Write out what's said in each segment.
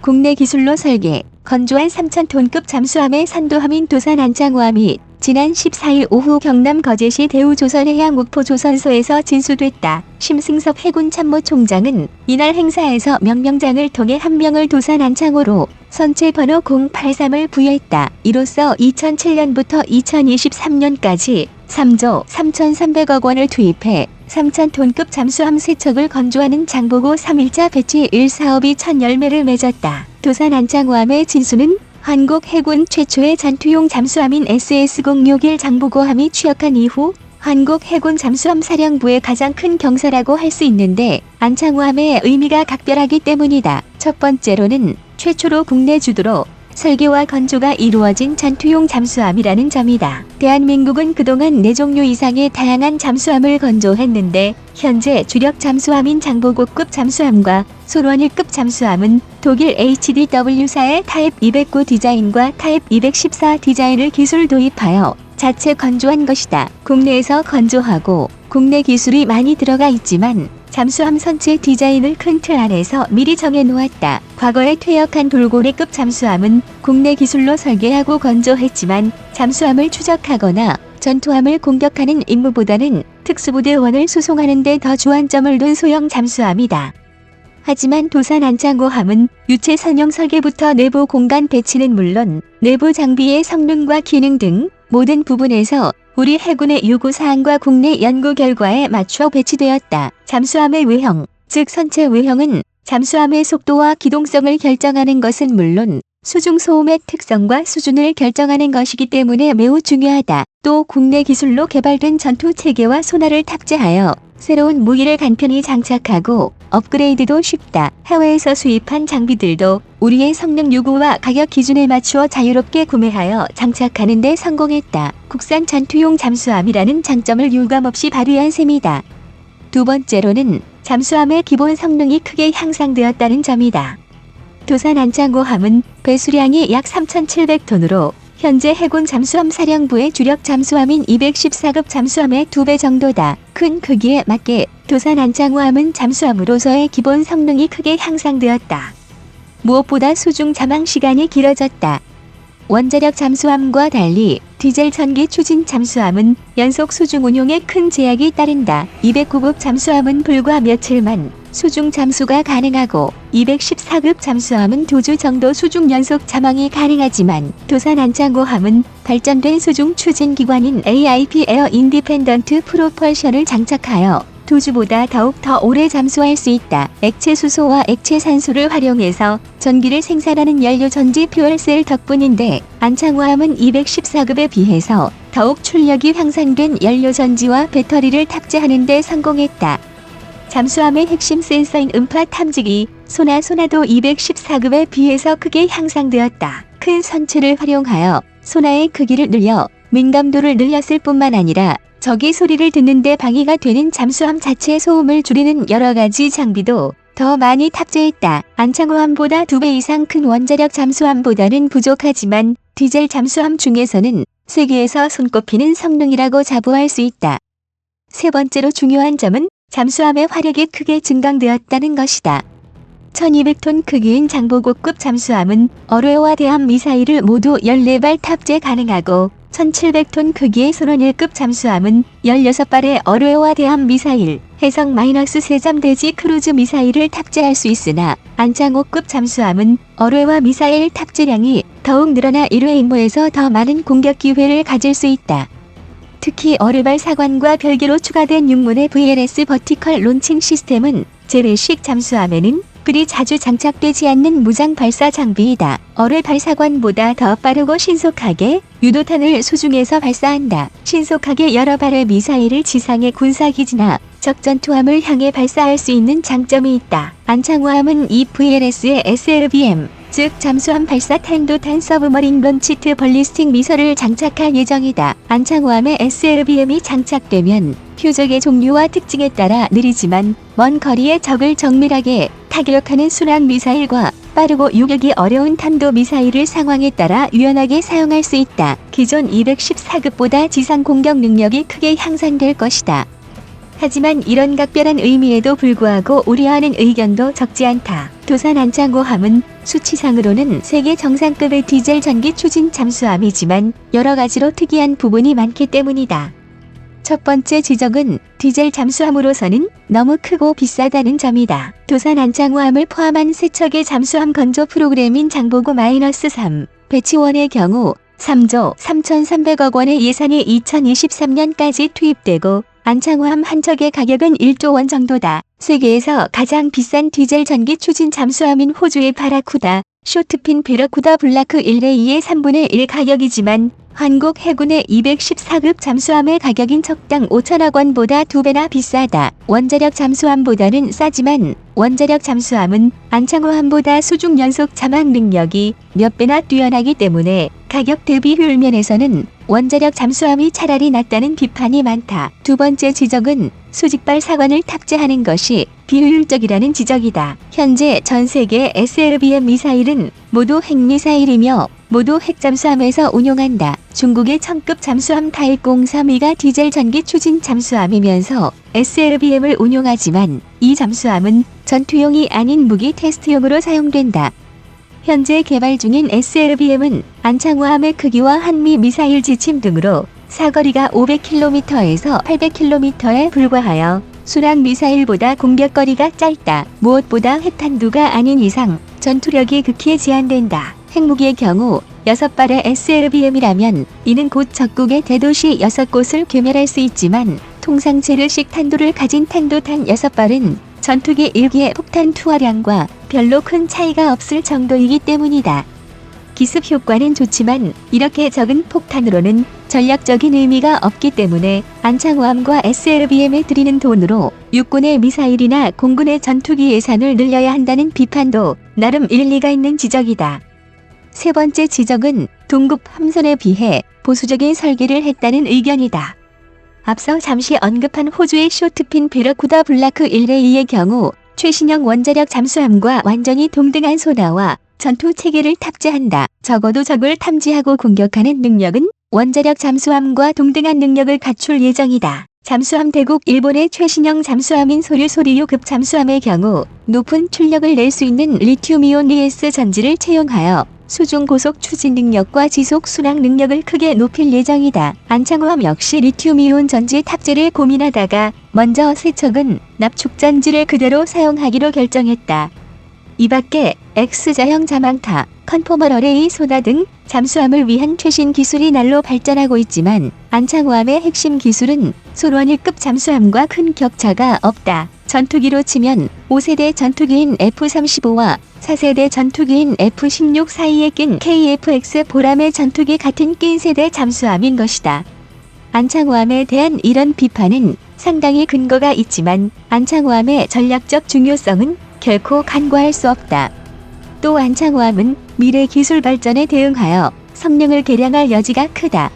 국내 기술로 설계, 건조한 3,000톤급 잠수함의 선도함인 도산 안창호함이 지난 14일 오후 경남 거제시 대우조선해양 옥포조선소에서 진수됐다. 심승섭 해군 참모총장은 이날 행사에서 명령장을 통해 한 명을 도산 안창호로 선체 번호 083을 부여했다. 이로써 2007년부터 2023년까지 3조 3,300억 원을 투입해 3,000톤급 잠수함 3척을 건조하는 장보고 3일자 배치 1사업이 첫 열매를 맺었다. 도산 안창호함의 진수는 한국 해군 최초의 전투용 잠수함인 SS-061 장보고함이 취역한 이후 한국 해군 잠수함 사령부의 가장 큰 경사라고 할 수 있는데 안창호함의 의미가 각별하기 때문이다. 첫 번째로는 최초로 국내 주도로 설계와 건조가 이루어진 전투용 잠수함이라는 점이다. 대한민국은 그동안 4종류 이상의 다양한 잠수함을 건조했는데 현재 주력 잠수함인 장보고급 잠수함과 솔원일급 잠수함은 독일 HDW사의 타입 209 디자인과 타입 214 디자인을 기술 도입하여 자체 건조한 것이다. 국내에서 건조하고 국내 기술이 많이 들어가 있지만 잠수함 선체 디자인을 큰 틀 안에서 미리 정해놓았다. 과거에 퇴역한 돌고래급 잠수함은 국내 기술로 설계하고 건조했지만 잠수함을 추적하거나 전투함을 공격하는 임무보다는 특수부대원을 수송하는 데 더 주안점을 둔 소형 잠수함이다. 하지만 도산 안창호함은 유체 선형 설계부터 내부 공간 배치는 물론 내부 장비의 성능과 기능 등 모든 부분에서 우리 해군의 요구사항과 국내 연구 결과에 맞춰 배치되었다. 잠수함의 외형, 즉 선체 외형은 잠수함의 속도와 기동성을 결정하는 것은 물론 수중 소음의 특성과 수준을 결정하는 것이기 때문에 매우 중요하다. 또 국내 기술로 개발된 전투 체계와 소나를 탑재하여 새로운 무기를 간편히 장착하고 업그레이드도 쉽다. 해외에서 수입한 장비들도 우리의 성능 요구와 가격 기준에 맞추어 자유롭게 구매하여 장착하는 데 성공했다. 국산 전투용 잠수함이라는 장점을 유감없이 발휘한 셈이다. 두 번째로는 잠수함의 기본 성능이 크게 향상되었다는 점이다. 도산 안창호함은 배수량이 약 3,700톤으로 현재 해군 잠수함 사령부의 주력 잠수함인 214급 잠수함의 2배 정도다. 큰 크기에 맞게 도산 안창호함은 잠수함으로서의 기본 성능이 크게 향상되었다. 무엇보다 수중 잠항 시간이 길어졌다. 원자력 잠수함과 달리 디젤 전기 추진 잠수함은 연속 수중 운용에 큰 제약이 따른다. 209급 잠수함은 불과 며칠만 수중 잠수가 가능하고 214급 잠수함은 2주 정도 수중 연속 잠항이 가능하지만 도산 안창호함은 발전된 수중 추진 기관인 AIP 에어 인디펜던트 프로펄션을 장착하여 2주보다 더욱 더 오래 잠수할 수 있다. 액체 수소와 액체 산소를 활용해서 전기를 생산하는 연료 전지 퓨얼셀 덕분인데 안창호함은 214급에 비해서 더욱 출력이 향상된 연료 전지와 배터리를 탑재하는 데 성공했다. 잠수함의 핵심 센서인 음파 탐지기 소나도 214급에 비해서 크게 향상되었다. 큰 선체를 활용하여 소나의 크기를 늘려 민감도를 늘렸을 뿐만 아니라 적이 소리를 듣는데 방해가 되는 잠수함 자체 소음을 줄이는 여러가지 장비도 더 많이 탑재했다. 안창호함보다 2배 이상 큰 원자력 잠수함보다는 부족하지만 디젤 잠수함 중에서는 세계에서 손꼽히는 성능이라고 자부할 수 있다. 세 번째로 중요한 점은 잠수함의 화력이 크게 증강되었다는 것이다. 1200톤 크기인 장보고급 잠수함은 어뢰와 대함 미사일을 모두 14발 탑재 가능하고 1700톤 크기의 솔원일급 잠수함은 16발의 어뢰와 대함 미사일, 해성 -3점 대지 크루즈 미사일을 탑재할 수 있으나 안창호급 잠수함은 어뢰와 미사일 탑재량이 더욱 늘어나 1회 임무에서 더 많은 공격 기회를 가질 수 있다. 특히 어뢰발 사관과 별개로 추가된 6문의 VLS 버티컬 론칭 시스템은 재래식 잠수함에는 그리 자주 장착되지 않는 무장 발사 장비이다. 어뢰 발사관보다 더 빠르고 신속하게 유도탄을 수중에서 발사한다. 신속하게 여러 발의 미사일을 지상의 군사기지나 적전투함을 향해 발사할 수 있는 장점이 있다. 안창호함은 이 VLS의 SLBM, 즉 잠수함 발사 탄도탄 서브머린 런치트 벌리스틱 미사를 장착할 예정이다. 안창호함에 SLBM이 장착되면 표적의 종류와 특징에 따라 느리지만 먼 거리의 적을 정밀하게 타격하는 순항 미사일과 빠르고 요격이 어려운 탄도 미사일을 상황에 따라 유연하게 사용할 수 있다. 기존 214급보다 지상 공격 능력이 크게 향상될 것이다. 하지만 이런 각별한 의미에도 불구하고 우려하는 의견도 적지 않다. 도산 안창호함은 수치상으로는 세계 정상급의 디젤 전기 추진 잠수함이지만 여러 가지로 특이한 부분이 많기 때문이다. 첫 번째 지적은 디젤 잠수함으로서는 너무 크고 비싸다는 점이다. 도산 안창호함을 포함한 세 척의 잠수함 건조 프로그램인 장보고-3 배치원의 경우 3조 3,300억 원의 예산이 2023년까지 투입되고 안창호함 한 척의 가격은 1조 원 정도다. 세계에서 가장 비싼 디젤 전기 추진 잠수함인 호주의 바라쿠다, 쇼트핀 베러쿠다 블라크 1레이의 3분의 1 가격이지만 한국 해군의 214급 잠수함의 가격인 척당 5천억 원보다 2배나 비싸다. 원자력 잠수함보다는 싸지만 원자력 잠수함은 안창호함보다 수중 연속 자막 능력이 몇 배나 뛰어나기 때문에 가격 대비 효율 면에서는 원자력 잠수함이 차라리 낫다는 비판이 많다. 두 번째 지적은 수직발 사관을 탑재하는 것이 비효율적이라는 지적이다. 현재 전 세계 SLBM 미사일은 모두 핵미사일이며 모두 핵잠수함에서 운용한다. 중국의 청급 잠수함 타일03가 디젤 전기 추진 잠수함이면서 SLBM을 운용하지만 이 잠수함은 전투용이 아닌 무기 테스트용으로 사용된다. 현재 개발 중인 SLBM은 안창호함의 크기와 한미 미사일 지침 등으로 사거리가 500km에서 800km에 불과하여 순항 미사일보다 공격거리가 짧다. 무엇보다 핵탄두가 아닌 이상 전투력이 극히 제한된다. 핵무기의 경우 6발의 SLBM이라면 이는 곧 적국의 대도시 6곳을 괴멸할 수 있지만 통상 제르식 탄두를 가진 탄도탄 6발은 전투기 1기의 폭탄 투하량과 별로 큰 차이가 없을 정도이기 때문이다. 기습 효과는 좋지만 이렇게 적은 폭탄으로는 전략적인 의미가 없기 때문에 안창호함과 SLBM에 들이는 돈으로 육군의 미사일이나 공군의 전투기 예산을 늘려야 한다는 비판도 나름 일리가 있는 지적이다. 세 번째 지적은 동급 함선에 비해 보수적인 설계를 했다는 의견이다. 앞서 잠시 언급한 호주의 쇼트핀 베러쿠다 블라크 1레이의 경우 최신형 원자력 잠수함과 완전히 동등한 소나와 전투 체계를 탑재한다. 적어도 적을 탐지하고 공격하는 능력은 원자력 잠수함과 동등한 능력을 갖출 예정이다. 잠수함 대국 일본의 최신형 잠수함인 소류급 잠수함의 경우 높은 출력을 낼 수 있는 리튬이온 리에스 전지를 채용하여 수중 고속 추진 능력과 지속 순항 능력을 크게 높일 예정이다. 안창호함 역시 리튬이온 전지 탑재를 고민하다가 먼저 세 척은 납축 전지를 그대로 사용하기로 결정했다. 이 밖에 X자형 자망타, 컨포멀 어레이 소나 등 잠수함을 위한 최신 기술이 날로 발전하고 있지만 안창호함의 핵심 기술은 솔원 1급 잠수함과 큰 격차가 없다. 전투기로 치면 5세대 전투기인 F-35와 4세대 전투기인 F-16 사이에 낀 KF-X 보람의 전투기 같은 낀 세대 잠수함인 것이다. 안창호함에 대한 이런 비판은 상당히 근거가 있지만 안창호함의 전략적 중요성은 결코 간과할 수 없다. 또 안창호함은 미래 기술 발전에 대응하여 성능을 개량할 여지가 크다.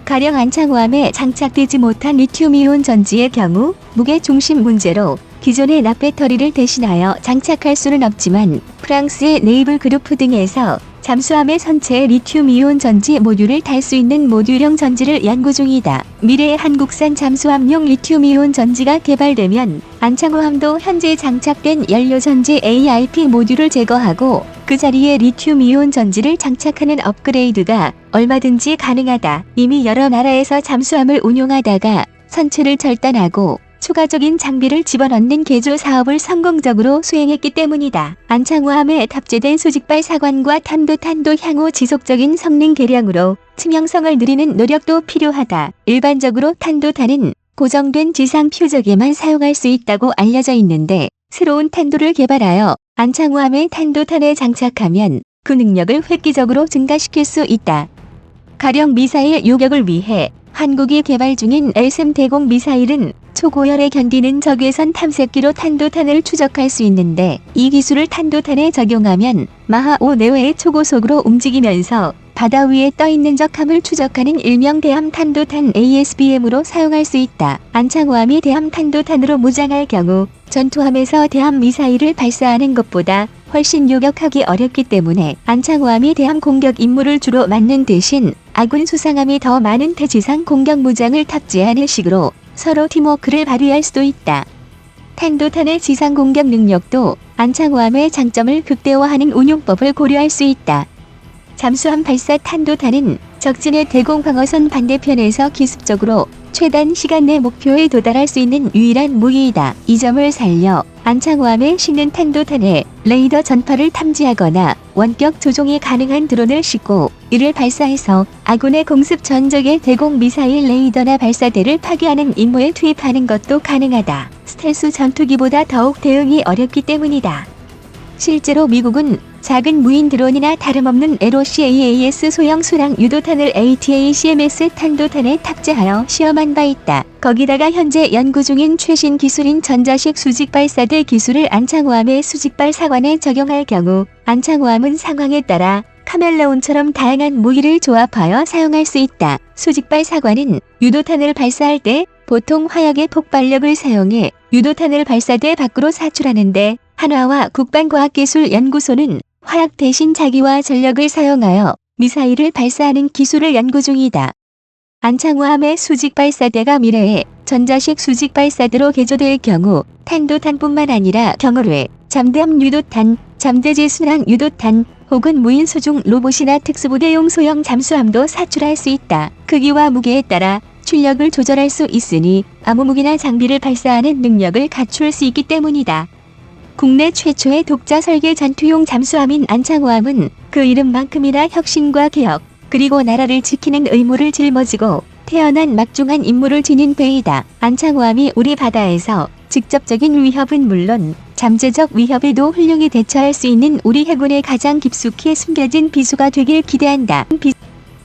가령 안창호함에 장착되지 못한 리튬이온 전지의 경우 무게 중심 문제로 기존의 납배터리를 대신하여 장착할 수는 없지만 프랑스의 네이블 그루프 등에서 잠수함의 선체에 리튬이온 전지 모듈을 달 수 있는 모듈형 전지를 연구 중이다. 미래의 한국산 잠수함용 리튬이온 전지가 개발되면 안창호함도 현재 장착된 연료전지 AIP 모듈을 제거하고 그 자리에 리튬이온 전지를 장착하는 업그레이드가 얼마든지 가능하다. 이미 여러 나라에서 잠수함을 운용하다가 선체를 절단하고 추가적인 장비를 집어넣는 개조 사업을 성공적으로 수행했기 때문이다. 안창호함에 탑재된 수직발 사관과 탄도 향후 지속적인 성능 개량으로 투명성을 늘리는 노력도 필요하다. 일반적으로 탄도탄은 고정된 지상 표적에만 사용할 수 있다고 알려져 있는데 새로운 탄도를 개발하여 안창호함의 탄도탄에 장착하면 그 능력을 획기적으로 증가시킬 수 있다. 가령 미사일 요격을 위해 한국이 개발 중인 LSM 대공 미사일은 초고열에 견디는 적외선 탐색기로 탄도탄을 추적할 수 있는데 이 기술을 탄도탄에 적용하면 마하 5 내외의 초고속으로 움직이면서 바다 위에 떠있는 적함을 추적하는 일명 대함 탄도탄 ASBM으로 사용할 수 있다. 안창호함이 대함 탄도탄으로 무장할 경우 전투함에서 대함 미사일을 발사하는 것보다 훨씬 요격하기 어렵기 때문에 안창호함이 대함 공격 임무를 주로 맡는 대신 아군 수상함이 더 많은 대지상 공격 무장을 탑재하는 식으로 서로 팀워크를 발휘할 수도 있다. 탄도탄의 지상 공격 능력도 안창호함의 장점을 극대화하는 운용법을 고려할 수 있다. 잠수함 발사 탄도탄은 적진의 대공 방어선 반대편에서 기습적으로 최단 시간 내 목표에 도달할 수 있는 유일한 무기이다. 이 점을 살려 안창호함에 싣는 탄도탄에 레이더 전파를 탐지하거나 원격 조종이 가능한 드론을 싣고 이를 발사해서 아군의 공습 전적의 대공 미사일 레이더나 발사대를 파괴하는 임무에 투입하는 것도 가능하다. 스텔스 전투기보다 더욱 대응이 어렵기 때문이다. 실제로 미국은 작은 무인 드론이나 다름없는 LOCAAS 소형 수랑 유도탄을 ATACMS 탄도탄에 탑재하여 시험한 바 있다. 거기다가 현재 연구 중인 최신 기술인 전자식 수직 발사대 기술을 안창호함의 수직발 사관에 적용할 경우 안창호함은 상황에 따라 카멜레온처럼 다양한 무기를 조합하여 사용할 수 있다. 수직발 사관은 유도탄을 발사할 때 보통 화약의 폭발력을 사용해 유도탄을 발사대 밖으로 사출하는데 한화와 국방과학기술연구소는 화약 대신 자기와 전력을 사용하여 미사일을 발사하는 기술을 연구 중이다. 안창호함의 수직 발사대가 미래에 전자식 수직 발사대로 개조될 경우 탄도탄뿐만 아니라 경어뢰, 잠대함 유도탄, 잠대지 순항 유도탄 혹은 무인 수중 로봇이나 특수부대용 소형 잠수함도 사출할 수 있다. 크기와 무게에 따라 출력을 조절할 수 있으니 아무 무기나 장비를 발사하는 능력을 갖출 수 있기 때문이다. 국내 최초의 독자 설계 전투용 잠수함인 안창호함은 그 이름만큼이나 혁신과 개혁, 그리고 나라를 지키는 의무를 짊어지고 태어난 막중한 임무를 지닌 배이다. 안창호함이 우리 바다에서 직접적인 위협은 물론 잠재적 위협에도 훌륭히 대처할 수 있는 우리 해군의 가장 깊숙이 숨겨진 비수가 되길 기대한다.